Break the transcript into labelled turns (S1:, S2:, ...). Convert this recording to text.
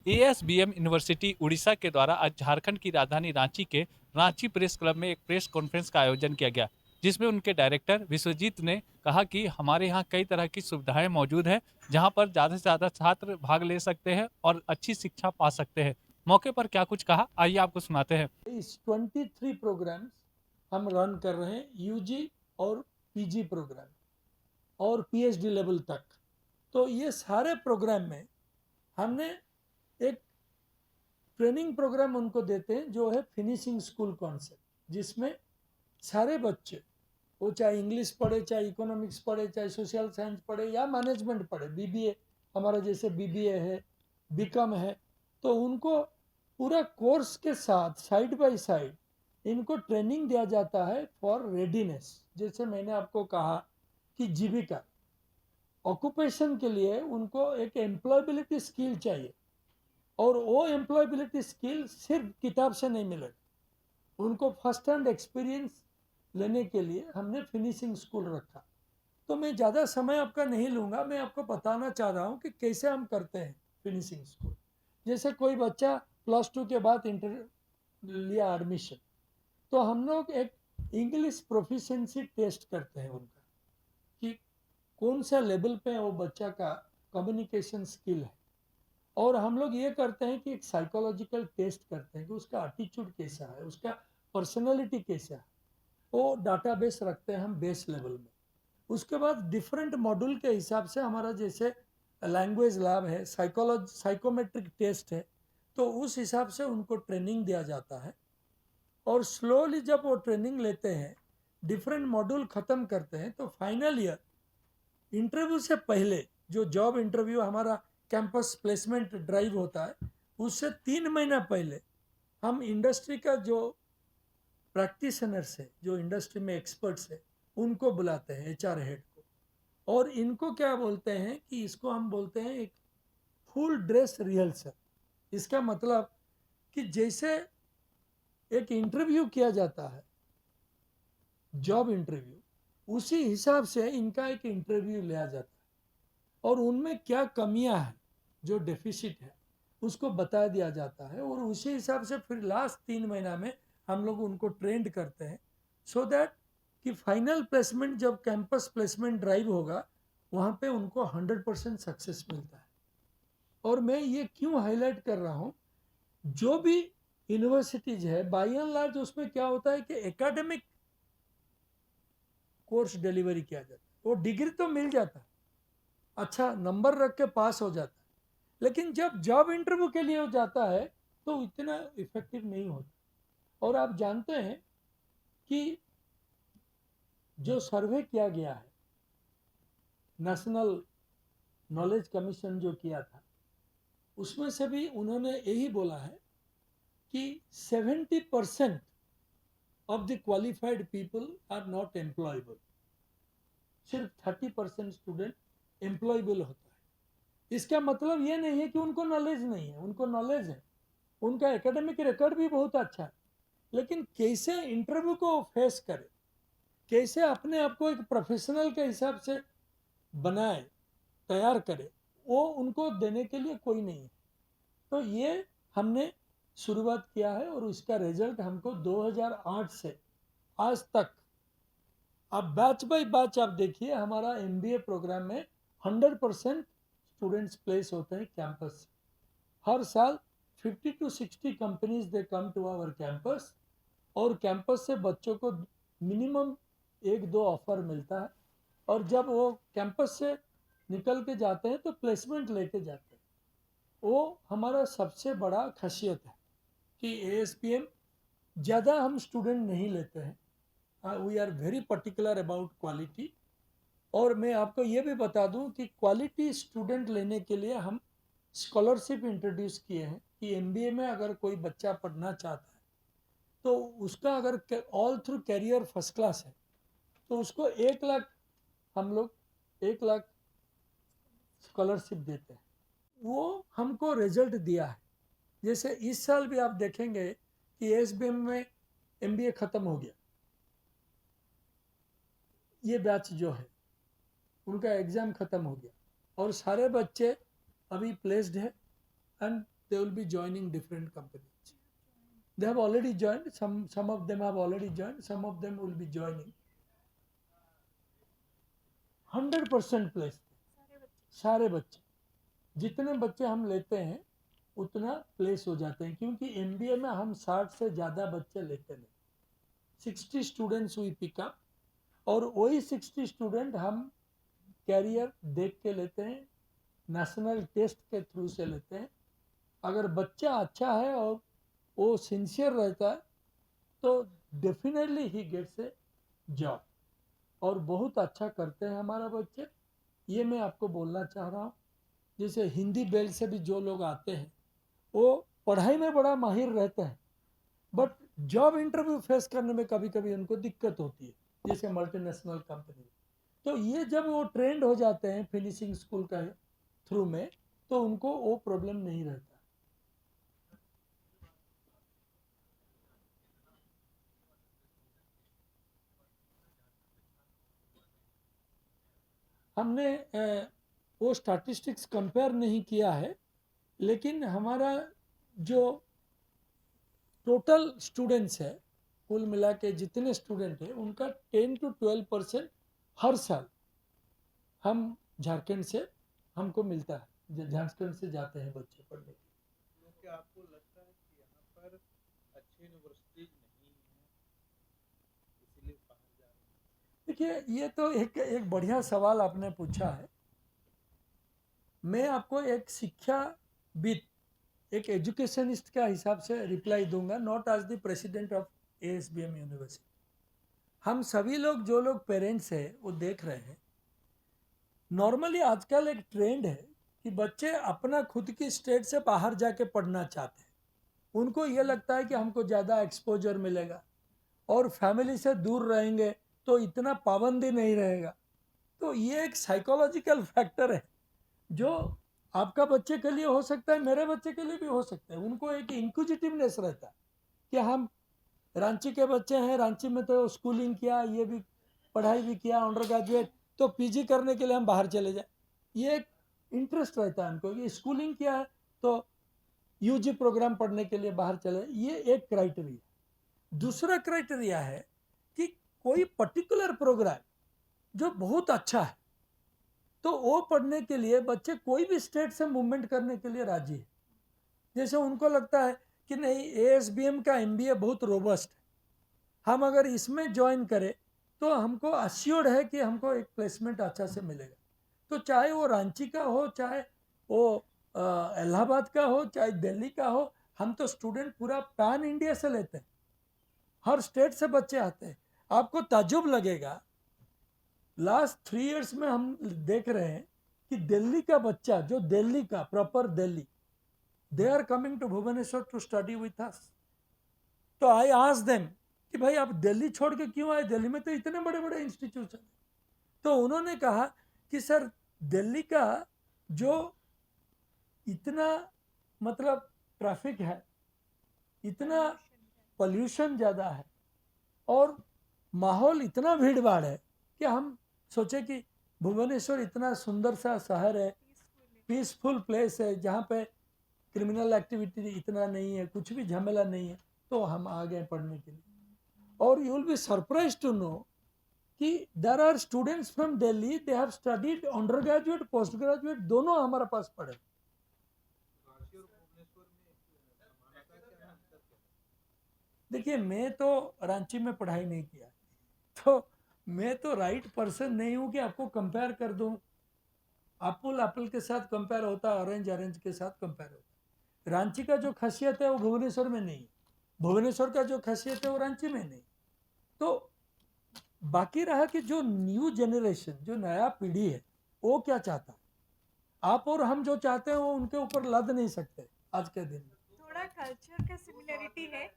S1: एएसबीएम university Orissa के द्वारा आज झारखंड की राजधानी रांची के रांची प्रेस क्लब में एक प्रेस कॉन्फ्रेंस का आयोजन किया गया, जिसमें उनके डायरेक्टर विश्वजीत ने कहा कि हमारे यहाँ कई तरह की सुविधाएं मौजूद हैं, जहां पर ज़्यादा से ज़्यादा छात्र भाग ले सकते हैं और अच्छी शिक्षा पा सकते हैं। मौके पर क्या कुछ कहा, आइए आपको सुनाते हैं।
S2: इस 23 प्रोग्राम्स हम रन कर रहे हैं, यूजी और पीजी प्रोग्राम और पीएचडी लेवल तक। तो ये सारे प्रोग्राम में हमने एक ट्रेनिंग प्रोग्राम उनको देते हैं जो है फिनिशिंग स्कूल कॉन्सेप्ट, जिसमें सारे बच्चे, वो चाहे इंग्लिश पढ़े, चाहे इकोनॉमिक्स पढ़े, चाहे सोशल साइंस पढ़े या मैनेजमेंट पढ़े, बीबीए, हमारा जैसे बीबीए है, बीकॉम है, तो उनको पूरा कोर्स के साथ साइड बाय साइड इनको ट्रेनिंग दिया जाता है फॉर रेडीनेस। जैसे मैंने आपको कहा कि जीविका, ऑक्यूपेशन के लिए उनको एक एम्प्लॉयबिलिटी स्किल चाहिए, और वो एम्प्लॉयबिलिटी स्किल सिर्फ किताब से नहीं मिलेगा, उनको फर्स्ट हैंड एक्सपीरियंस लेने के लिए हमने फिनिशिंग स्कूल रखा। तो मैं ज़्यादा समय आपका नहीं लूँगा, मैं आपको बताना चाह रहा हूँ कि कैसे हम करते हैं फिनिशिंग स्कूल। जैसे कोई बच्चा +2 के बाद इंटर लिया एडमिशन, तो हम लोग एक इंग्लिश प्रोफिशिएंसी टेस्ट करते हैं उनका, कि कौन सा लेवल पे वो बच्चा का कम्युनिकेशन स्किल है। और हम लोग ये करते हैं कि एक साइकोलॉजिकल टेस्ट करते हैं कि उसका एटीट्यूड कैसा है, उसका पर्सनैलिटी कैसा है। वो डाटाबेस रखते हैं हम बेस लेवल में। उसके बाद डिफरेंट मॉड्यूल के हिसाब से हमारा जैसे लैंग्वेज लैब है, साइकोमेट्रिक टेस्ट है, तो उस हिसाब से उनको ट्रेनिंग दिया जाता है। और स्लोली जब वो ट्रेनिंग लेते हैं, डिफरेंट मॉड्यूल ख़त्म करते हैं, तो फाइनल ईयर इंटरव्यू से पहले, जो जॉब इंटरव्यू हमारा कैंपस प्लेसमेंट ड्राइव होता है, उससे 3 महीना पहले हम इंडस्ट्री का जो प्रैक्टिशनर्स है, जो इंडस्ट्री में एक्सपर्ट्स है, उनको बुलाते हैं, एचआर हेड को। और इनको क्या बोलते हैं कि इसको हम बोलते हैं एक फुल ड्रेस रिहर्सल। इसका मतलब कि जैसे एक इंटरव्यू किया जाता है, जॉब इंटरव्यू, उसी हिसाब से इनका एक इंटरव्यू लिया जाता है, और उनमें क्या कमियां हैं, जो डेफिसिट है, उसको बता दिया जाता है। और उसी हिसाब से फिर लास्ट 3 महीना में हम लोग उनको ट्रेंड करते हैं, सो दैट कि फाइनल प्लेसमेंट जब कैंपस प्लेसमेंट ड्राइव होगा, वहाँ पे उनको 100% सक्सेस मिलता है। और मैं ये क्यों हाईलाइट कर रहा हूँ, जो भी यूनिवर्सिटीज है बाई एंड लार्ज, उसमें क्या होता है कि एकेडमिक कोर्स डिलीवरी किया जाता है, वो डिग्री तो मिल जाता है, अच्छा नंबर रख के पास हो जाता है, लेकिन जब जॉब इंटरव्यू के लिए हो जाता है तो इतना इफेक्टिव नहीं होता। और आप जानते हैं कि जो सर्वे किया गया है, नेशनल नॉलेज कमीशन जो किया था, उसमें से भी उन्होंने यही बोला है कि 70% of the qualified people are not employable, सिर्फ 30% स्टूडेंट एम्प्लॉयबल होता है। इसका मतलब ये नहीं है कि उनको नॉलेज नहीं है, उनको नॉलेज है, उनका एकेडमिक रिकॉर्ड भी बहुत अच्छा है, लेकिन कैसे इंटरव्यू को फेस करे, कैसे अपने आप को एक प्रोफेशनल के हिसाब से बनाए, तैयार करे, वो उनको देने के लिए कोई नहीं है। तो ये हमने शुरुआत किया है, और उसका रिजल्ट हमको 2008 से आज तक, अब बैच बाय बैच आप देखिए, हमारा एमबीए प्रोग्राम में 100% स्टूडेंट्स प्लेस होते हैं कैंपस से। हर साल 50 to 60 companies they come to our campus, और कैंपस से बच्चों को मिनिमम 1-2 ऑफर मिलता है, और जब वो कैंपस से निकल के जाते हैं तो प्लेसमेंट लेके जाते हैं। वो हमारा सबसे बड़ा खासियत है कि एएसपीएम ज़्यादा हम स्टूडेंट नहीं लेते हैं, we are very particular about quality. और मैं आपको ये भी बता दूं कि क्वालिटी स्टूडेंट लेने के लिए हम स्कॉलरशिप इंट्रोड्यूस किए हैं, कि एमबीए में अगर कोई बच्चा पढ़ना चाहता है, तो उसका अगर all through career first class है, तो उसको 1 लाख, हम लोग 1 लाख स्कॉलरशिप देते हैं। वो हमको रिजल्ट दिया है। जैसे इस साल भी आप देखेंगे कि एसबीएम में एमबीए ख़त्म हो गया, ये बैच जो है उनका एग्ज़ाम ख़त्म हो गया, और सारे बच्चे अभी प्लेस्ड है, and they will be joining different companies. They have already joined. Some of them have already joined. Some of them will be joining. 100% place सारे बच्चे, जितने बच्चे हम लेते हैं उतना प्लेस हो जाते हैं, क्योंकि एमबीए में हम 60 से ज़्यादा बच्चे लेते नहीं. 60 स्टूडेंट्स वी पिकअप, और वही 60 स्टूडेंट हम कैरियर देख के लेते हैं, नेशनल टेस्ट के थ्रू से लेते हैं. अगर बच्चा अच्छा है और वो सिंसियर रहता है तो डेफिनेटली ही गेट्स ए जॉब, और बहुत अच्छा करते हैं हमारा बच्चे. ये मैं आपको बोलना चाह रहा हूँ. जैसे हिंदी बेल्ट से भी जो लोग आते हैं वो पढ़ाई में बड़ा माहिर रहते हैं, बट जॉब इंटरव्यू फेस करने में कभी कभी उनको दिक्कत होती है, जैसे मल्टीनेशनल कंपनी. तो ये जब वो ट्रेंड हो जाते हैं फिनिशिंग स्कूल का थ्रू में, तो उनको वो प्रॉब्लम नहीं रहता. हमने वो स्टैटिस्टिक्स कंपेयर नहीं किया है, लेकिन हमारा जो टोटल स्टूडेंट्स है, कुल मिला के जितने स्टूडेंट हैं उनका 10 to 12% हर साल हम झारखंड से हमको मिलता है. झारखंड से जाते हैं बच्चे पढ़ने के लिए.
S3: क्योंकि आपको लगता है कि यहाँ पर अच्छी यूनिवर्सिटीज नहीं है, इसीलिए बाहर जा रहे हैं?
S2: देखिए, ये तो एक बढ़िया सवाल आपने पूछा है. मैं आपको एक शिक्षाविद, एक एजुकेशनिस्ट का हिसाब से रिप्लाई दूंगा, not as the president of ASBM university. हम सभी लोग, जो लोग पेरेंट्स हैं, वो देख रहे हैं. नॉर्मली आजकल एक ट्रेंड है कि बच्चे अपना खुद की स्टेट से बाहर जाके पढ़ना चाहते हैं. उनको ये लगता है कि हमको ज़्यादा एक्सपोजर मिलेगा और फैमिली से दूर रहेंगे तो इतना पाबंदी नहीं रहेगा. तो ये एक साइकोलॉजिकल फैक्टर है जो आपका बच्चे के लिए हो सकता है, मेरे बच्चे के लिए भी हो सकता है. उनको एक इंक्विजिटिवनेस रहता है कि हम रांची के बच्चे हैं, रांची में तो स्कूलिंग किया, ये भी पढ़ाई भी किया, अंडर ग्रेजुएट, तो पीजी करने के लिए हम बाहर चले जाए. ये एक इंटरेस्ट रहता है उनको कि स्कूलिंग किया है तो यूजी प्रोग्राम पढ़ने के लिए बाहर चले. ये एक क्राइटेरिया. दूसरा क्राइटेरिया है कि कोई पर्टिकुलर प्रोग्राम जो बहुत अच्छा है तो वो पढ़ने के लिए बच्चे कोई भी स्टेट से मूवमेंट करने के लिए राजी है. जैसे उनको लगता है कि नहीं, एएसबीएम का एमबीए बहुत रोबस्ट है, हम अगर इसमें ज्वाइन करें तो हमको अश्योर्ड है कि हमको एक प्लेसमेंट अच्छा से मिलेगा. तो चाहे वो रांची का हो, चाहे वो इलाहाबाद का हो, चाहे दिल्ली का हो, हम तो स्टूडेंट पूरा पैन इंडिया से लेते हैं. हर स्टेट से बच्चे आते हैं. आपको ताज्जुब लगेगा, लास्ट 3 years में हम देख रहे हैं कि दिल्ली का बच्चा, जो दिल्ली का proper Delhi, they are coming to Bhubaneswar to study with us. तो आई आस्क देम कि भाई आप दिल्ली छोड़ के क्यों आए, दिल्ली में तो इतने बड़े बड़े इंस्टीट्यूशन है. तो उन्होंने कहा कि सर, दिल्ली का जो इतना मतलब ट्रैफिक है, इतना पोल्यूशन ज़्यादा है और माहौल इतना भीड़ भाड़ है कि हम सोचे कि भुवनेश्वर इतना सुंदर सा शहर है, पीसफुल प्लेस है, जहाँ पे क्रिमिनल एक्टिविटी इतना नहीं है, कुछ भी झमेला नहीं है, तो हम आ गए पढ़ने के लिए. और you will be surprise to know कि there are students from Delhi, they have studied under graduate, post graduate, दोनों हमारे पास पढ़े.
S3: रांची और भुवनेश्वर में समानता क्या है, अंतर क्या है?
S2: देखिए, मैं तो रांची में पढ़ाई नहीं किया, तो मैं तो राइट पर्सन नहीं हूँ कि आपको कंपेयर कर दूँ. एप्पल एप्पल के साथ कंपेयर होता है, ऑरेंज ऑरेंज के साथ कंपेयर होता है. रांची का जो खासियत है वो भुवनेश्वर में नहीं है, भुवनेश्वर का जो खासियत है वो रांची में नहीं. तो बाकी रहा कि जो न्यू जनरेशन, जो नया पीढ़ी है, वो क्या चाहता है. आप और हम जो चाहते हैं वो उनके ऊपर लद नहीं सकते आज के दिन में.
S4: थोड़ा कल्चर का सिमिलरिटी है